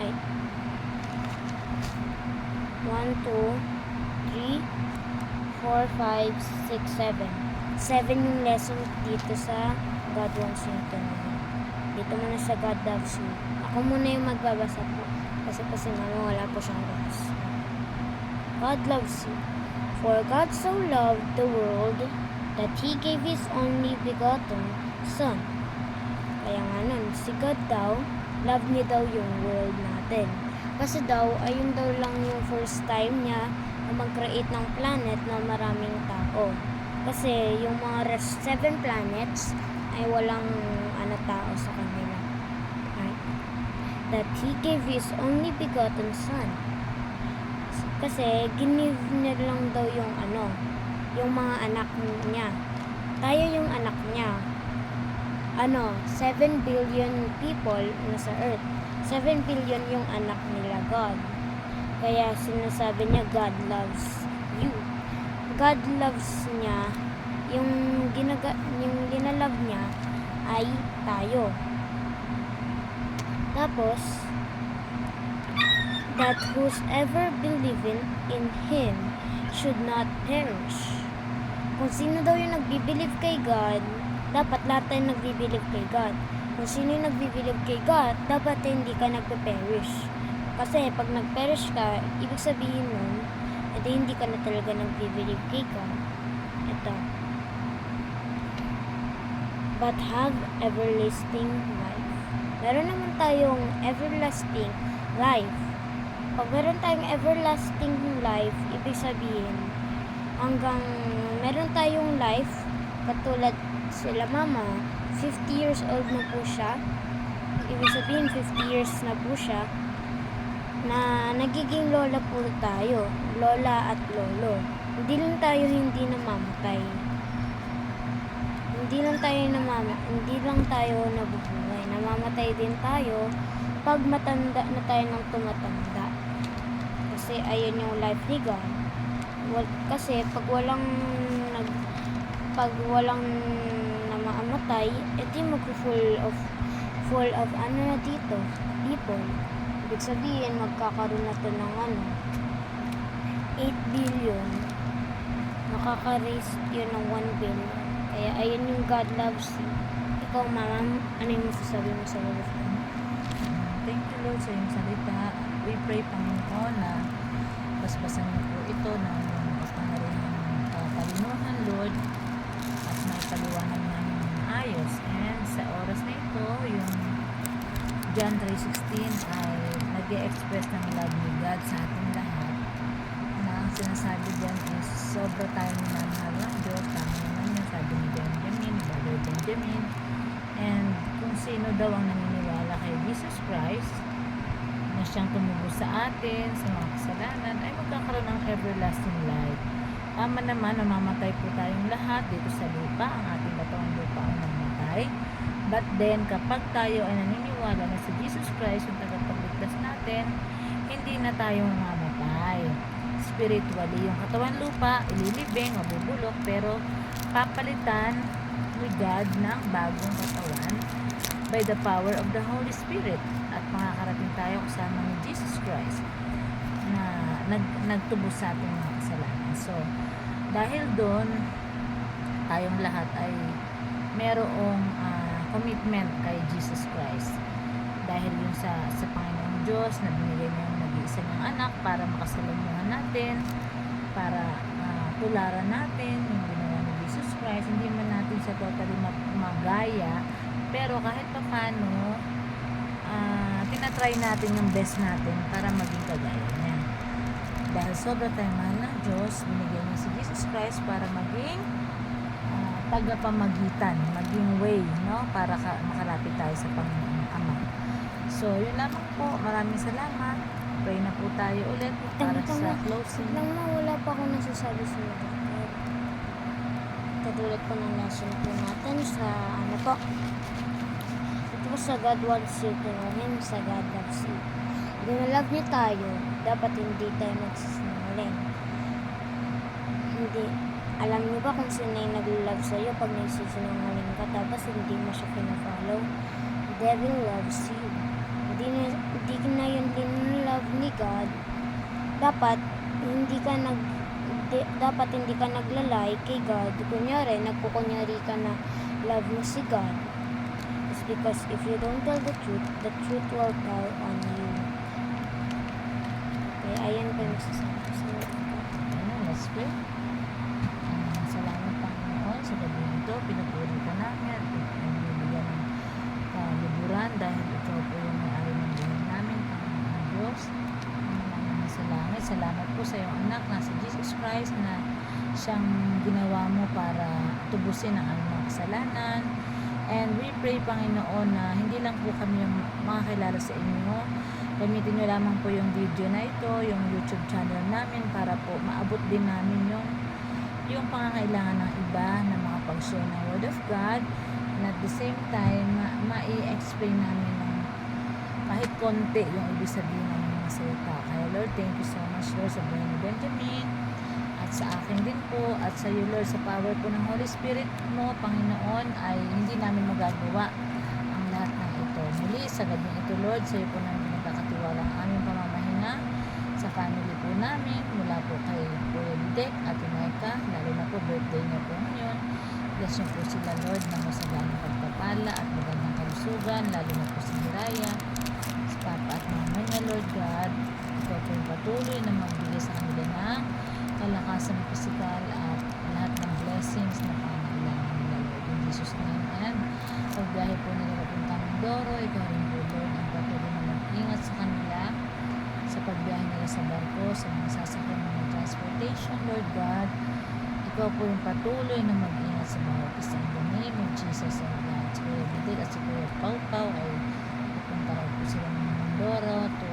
Ay. 1, 2, 3, 4, 5, 6, 7. 7 yung lesson dito sa God wants you to know Him. Dito muna sa God loves you. Ako muna yung magbabasa po. Kasi mama wala po siyang books. God loves you. For God so loved the world that He gave His only begotten Son. Kaya nga nun, si God daw, love niya daw yung world natin. Kasi daw, ayun daw lang yung first time niya na mag-create ng planet na maraming tao. Kasi yung mga rest 7 planets ay walang tao sa kanila. Right? That He gave His only begotten Son. Kasi ginive niya lang daw yung mga anak niya. Tayo yung anak niya. 7 billion people nasa earth. 7 billion yung anak nila God. Kaya sinasabi niya God loves you. God loves niya yung ginalove niya ay tayo. Tapos that whosoever believing in Him should not perish. Kung sino daw yung nagbibilive kay God, dapat lahat tayo nagbibilive kay God. Kung sino yung nagbibilive kay God, dapat hindi ka nagpe-perish. Kasi pag nag-perish ka, ibig sabihin nun, edi hindi ka na talaga nagbibilive kay God. Ito. But have everlasting life. Meron naman tayong everlasting life. Pag meron tayong everlasting life, ibig sabihin, hanggang meron tayong life, katulad sila mama, 50 years old na po siya. Ibig sabihin, 50 years na po siya, na nagiging lola po tayo. Lola at lolo. Hindi lang tayo hindi namamatay. Hindi lang tayo nabubuhay. Namamatay din tayo pag matanda na tayo ng tumatanda. Kasi ayun yung life ni God. Kasi pag walang namamatay, ito full of na dito, people. Ibig sabihin, magkakaroon na to ng 8 billion. Makaka-raise yun ng 1 billion. Kaya ayun yung God loves you. Ikaw, mama, ano yung masasabi mo sa word of God? Thank you, Lord, sa iyong salita. We pray, Panginoon, na basbasan niyo po ito ng kapangyarihan ng kalinuhan, Lord, at may paliwanag namin ng maayos. And sa oras na ito, yung John 3:16 ay nag-e-express ng love ni God sa ating lahat, na ang sinasabi dyan is sobra tayong minamahal ng Diyos. Tama naman yun, sabi ni Brother Benjamin. And kung sino daw ang naniniwala kay Jesus Christ na siyang tumubos sa atin sa mga kasalanan, ay magkakaroon ng everlasting life. Tama naman, mamamatay po tayong lahat dito sa lupa. Ang ating katawang lupa ang mamatay. But then, kapag tayo ay naniniwala na si Jesus Christ yung tagapagligtas natin, hindi na tayo mamamatay. Spiritually, yung katawang lupa, ililibing, mabubulok, pero papalitan ni God ng bagong katawan by the power of the Holy Spirit, at makakarating tayo kasama ni Jesus Christ na nagtubos sa ating mga kasalanan. So, dahil doon, tayong lahat ay merong commitment kay Jesus Christ. Dahil yung sa Panginoong Diyos na binigay niya yung nag-iisa niyang anak anak para makasalamuhan natin, para tularan natin yung ginawa ni Jesus Christ. Hindi man natin siya totally magaya, pero kahit pa paano, tinatry natin yung best natin para maging kagaya niya. Dahil sobra tayong mahal ng Diyos, binigyan niya si Jesus Christ para maging tagapamagitan, maging way, no? Para makalapit tayo sa Panginoong Ama. So, yun lamang po. Maraming salamat. Pray na po tayo ulit para sa closing. Lang na, wala pa akong nasasabi sa mga. Katulad po ng lesson po natin sa ano po. Ito po sa God wants you to know Him, sa God loves you. Kung love niyo tayo, dapat hindi tayo magsisinungaling. Hindi. Alam niyo ba kung sino yung nag-love sa'yo pag nagsisinungaling ka tapos hindi mo siya pinafollow? The devil loves you. Hindi na yun din love ni God. Dapat hindi ka naglalay kay God. Kunyari, nagkukunyari ka na love mo si God. It's because if you don't tell the truth will tell on you. Okay, ayan po yung masasabi ko sa inyo. Let's pray. Salamat Panginoon sa gabi nito. Pinupuri ka namin at bibigyan ng liburan dahil ikaw po yung may-ari ng buhay namin, Panginoon Diyos. Ang sa langit, salamat po sa iyong anak na si Jesus Christ na siyang ginawa mo para tubusin ang aming mga kasalanan. And we pray, Panginoon, na hindi lang po kami yung makakilala sa inyo. Gamitin nyo lamang po yung video na ito, yung YouTube channel namin para po maabot din namin yung pangangailangan ng iba na makapag-share ng Word of God. And at the same time, ma-i-explain namin ng kahit konti yung ibig sabihin ng mga salita. Kaya Lord, thank you so much Lord sa buhay ni Benjamin at sa akin din po at sa iyo Lord, sa power po ng Holy Spirit mo, Panginoon, ay hindi namin magagawa ang lahat ng ito. Muli sa gabi ito Lord, sa iyo po namin nagkakatiwala ang aming pamamahinga sa family po namin, mula po kay Kuya Bidek at Inayka, lalo na po birthday niya po ngayon. Bless niyo po sila Lord ng masaganang pagpapala at magandang kalusugan, lalo na po si Hiraya, si Papa at Mama niya Lord God. Ikaw po yung patuloy na magbigay sa kanila ng kalakasan physical at lahat ng blessings na pangangailangan nila Lord. In Jesus name, and pagbiyahe po nila papuntang Mindoro, ikaw rin po Lord ang patuloy na mag-ingat sa kanila sa pagbiyahe nila sa barko, sa mga sasakyan ng transportation, Lord God. Ikaw po yung patuloy na mag-ingat sa mga isa. In the name of Jesus, and God. Si Kuya Bidil at si Kuya Pau Pau ay pupunta raw po sila ng Mindoro to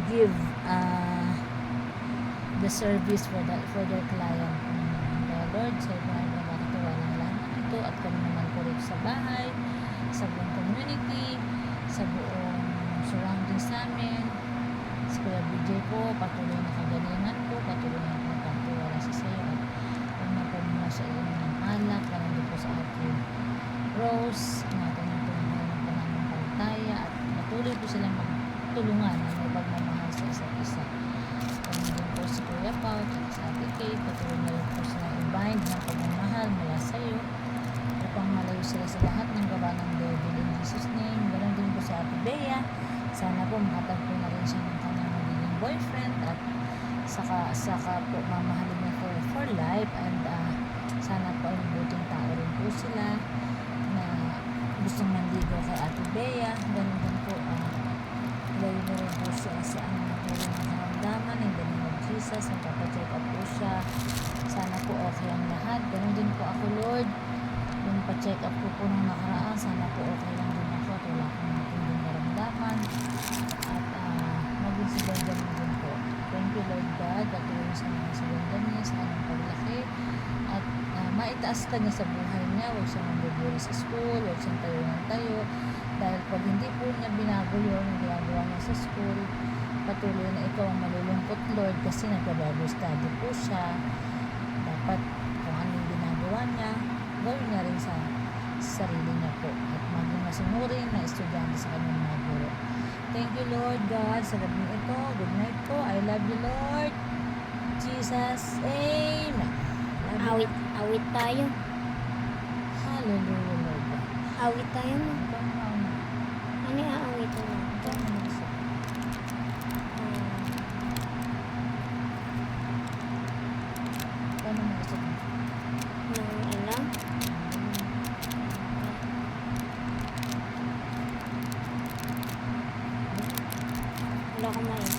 give the service for their client. Lord, sa iyo ay nakakatiwalang lahat ng ito at kami naman po rin sa bahay, sa buong community, sa buong surroundings namin. Si Kuya BJ po, patuloy na kagalingan po, patuloy na nakakatiwala sa sayo at huwag na po muna sa iyo ng alak, ganun din po sa ating Rose, natin yung tunay ng pananampalataya at patuloy po silang magtulungan na may pagmamahal sa isa't isa. Ganun din po si Kuya Pao at sa Ate Kate, patuloy na rin po silang i-bind ng pagmamahal mula sa iyo upang malayo sila sa lahat ng gawa ng devil in Jesus name. Ganun din po sa Ate Bea, sana po makatagpo na rin siya ng kanyang magiging boyfriend at saka po mamahalin niya for life, and sana po ay mabuting tao rin po sila na gustong manligaw kay Ate Bea. Ganun din po layo na rin po siya sa tulong ng karamdaman in the name of Jesus. Nagpapacheck up po siya, sana po okay ang lahat. Ganun din po ako Lord, yung pa-check up po nung nakaraan, sana po okay lang din ako at wala akong matinding karamdaman at maging si Benjamin din po. Thank you Lord God, patuloy sa mga si Benjamin sa kanyang paglaki at maitaas ka niya sa buhay niya. Huwag siyang mabuburi sa school, huwag siyang tayo ng tayo, dahil pag hindi po niya binago yun yung ginagawa niya sa school, patuloy na ikaw ang malulungkot Lord, kasi nagbabible study po siya. Dapat kung anong ginagawa niya, gawin niya rin sa sarili niya po at maging masunurin na estudyante sa kanyang mga guro. Thank you Lord God sa gabi ito. Good night po. I love you Lord Jesus. Amen. Awit tayo. Hallelujah Lord God. Awit tayo mo. Ikaw na mauna. Ano yung aawitin mo? Ikaw na mag-isa. Ikaw na mag-isa. Ng ano? Wala ko maisip.